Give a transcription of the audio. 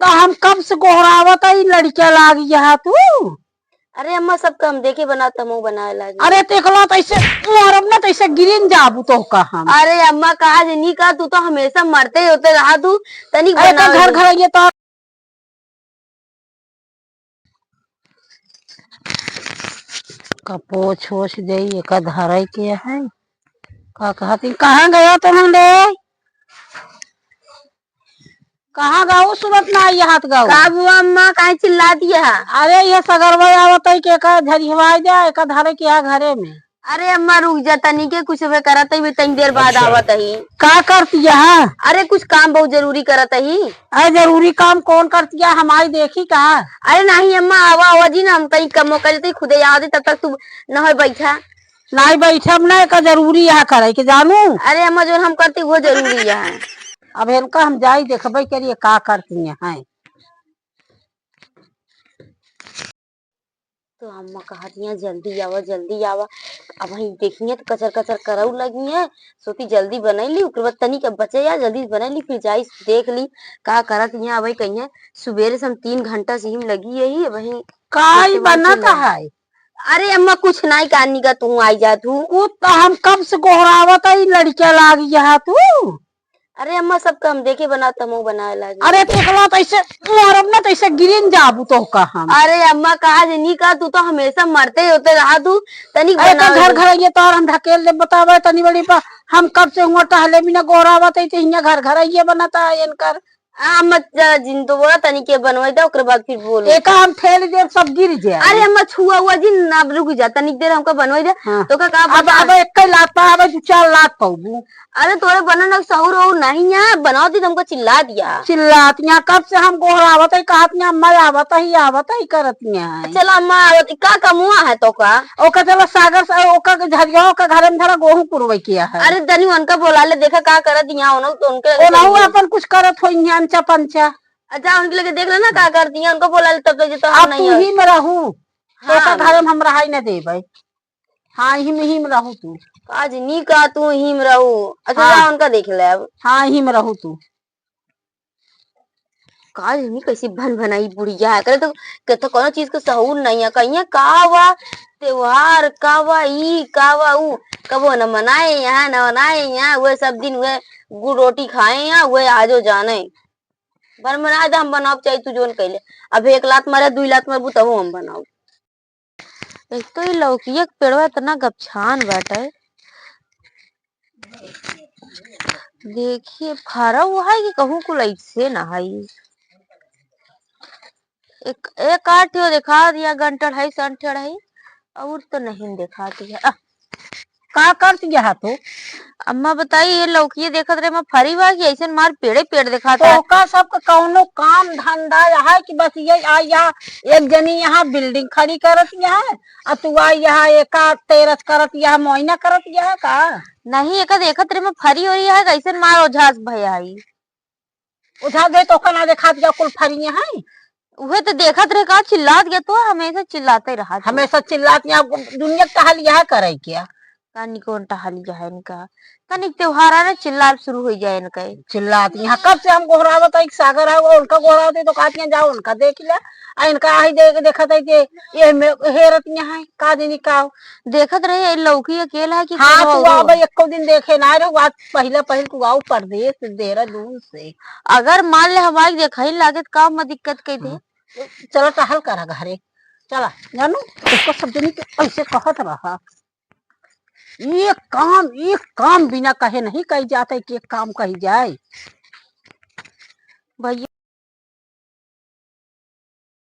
तो हम कब से गोहरावत है लड़किया लागी यहाँ तू। अरे अम्मा सब काम देखे बनाता मुँह बनाए लागी। अरे देखलो तैसे मोरब ना तैसे गिरिन जाबू तो का हम। अरे अम्मा कहा नहीं का तू तो हमेशा मरते ही होते रहा तू तनिक बना घर घर ये तो कपोछ होश दे एक धरे के है का कहती कहाँ गया तुम्हारे कहाँ गाओ सुबह ना आई हाथ गाओ का बुआ अम्मा काहे चिल्ला दिया। अरे ये सगरवा आवत है के का झरिहवा जा एक धरे के यहाँ घरे में। अरे अम्मा रुक जा तनी के कुछ वे करत ही तनी देर बाद आवत ही। का करती है? अरे कुछ काम बहुत जरूरी करत ही। अरे जरूरी काम कौन करती है हमारी देखी का? अरे नहीं अम्मा आवा आवा जी ना हम तई कमो कर खुदे याद तब तक तू न हो बैठा नहीं बैठब ना का जरूरी यहाँ करे के जानू। अरे अम्मा जो हम करती वो जरूरी है। अब इनका हम जाई देखबे करिए का करती है। तो अम्मा कहती है जल्दी आवा जल्दी आवा। अब वही देखिए तो कचर कचर करऊ लगी है सोती जल्दी बना ली उसके बाद तनी के बचे या जल्दी बना ली फिर जाई देख ली का करत यहाँ वही कही है सुबेरे से हम 3 घंटा से ही लगी यही वही काई बनता है। अरे अम्मा कुछ नहीं कहानी का तू आई जा तू तो हम कब से गोहरावत है लड़किया लागी यहाँ तू। अरे अम्मा सब काम देखे बनाता मुँह बनाए लागी। अरे देखलो तैसे मोरब ना तैसे गिरिन जाबू तो का हम। अरे अम्मा कहा नहीं का तू तो हमेशा मरते ही होते रहा तू तनी घर घर ये तो हम ढकेल दे बतावे तनी बड़ी पा हम कब से हुआ टहले भी ना गोहरावत है यहाँ घर घर ये बनाता है इनकर। अम्मा जिन तो बोला तनी के बनवाई दे ओकरे बाद फिर बोलो एक हम ठेल दे सब गिर जाए। अरे अम्मा छुआ हुआ जिन अब रुक जा तनी देर हमको बनवाई दे। हाँ। तो का अब एक लात पा अब 4 लात पाऊँ। अरे थोड़े बनाना सहूर हो नहीं यहाँ बनाओ दी तुमको चिल्ला दिया चिल्लात यहाँ कब से हम गोहरावत है कहत अम्मा आवत ही करत है। चलो अम्मा का कमुआ है तो का ओका चलो सागर से ओका झरिया का घर में धरा गेहूं पुरवे किया है। अरे तनी उनका बोला ले देखा का करत यहाँ तो उनके अपन कुछ करत हो अंचा पंचा। अच्छा उनके लगे देख लेना का करती है उनको बोला ले तब तो अब तू ही में रहू तो घर में हम रहा न देवे। हाँ ही में रहू तू आज नी का तू ही में रहू। अच्छा हाँ। उनका देख ले अब। हाँ ही में रहू तू काज नहीं कैसी बन बनाई बुढ़िया है करे तो कोनो चीज को सहूर नहीं है कहीं कावा त्योहार कावा ई कावा ऊ कबो न मनाए यहाँ न मनाए यहाँ वे सब दिन वे गुड़ रोटी खाए यहाँ वे आजो जाने बन बना दे हम बनाओ चाहिए तू जोन कहले अब 1 लात मारे 2 लात मारे तब हम बनाओ। एक तो ये लौकी पेड़वा इतना गपछान बाटे देखिए फरा हुआ है कि कहूँ को ऐसे ना है एक 8 दिखा दिया घंटा 2.5 है और तो नहीं दिखाती है। का करती है तो अम्मा बताइए ये लौकी देखत रहे मैं फरी बा कि ऐसे मार पेड़ दिखाता तो है। का सबका कौनो काम धंधा है कि बस ये आई यहाँ एक जनी यहाँ बिल्डिंग खड़ी करत है तू आई यहाँ एक तेरस करत यहाँ मोइना करत यहाँ का नहीं एक देखत रहे मैं फरी हो रही है कैसे मार ओझास भैया आई उठा दे तो कना देखा दिया कुल फरी है वह तो देखत रहे का चिल्लात गया तो हमेशा चिल्लाते रहा हमेशा चिल्लात यहाँ दुनिया का हाल यह करे क्या कानी कौन टहली जाए इनका कानी त्योहार आ रहा चिल्ला शुरू हो जाए इनका चिल्लात यहाँ कब से हम गोहरावत है सागर है उनका गोहरावत तो कहती जाओ उनका देख लिया इनका ही देखत है कि ये हेरत है का दिन का देखत रहे लौकी अकेला है कि हाँ तू अब एको दिन देखे ना रे बात पहले तू आओ परदेश देहरादून से अगर मान ले हमारी देखा ही लागत का में दिक्कत कही थे चलो टहल करा घरे चला जानू उसको सब जनी ऐसे कहत रहा एक काम बिना कहे नहीं कही जाता कि एक काम कही जाए भैया।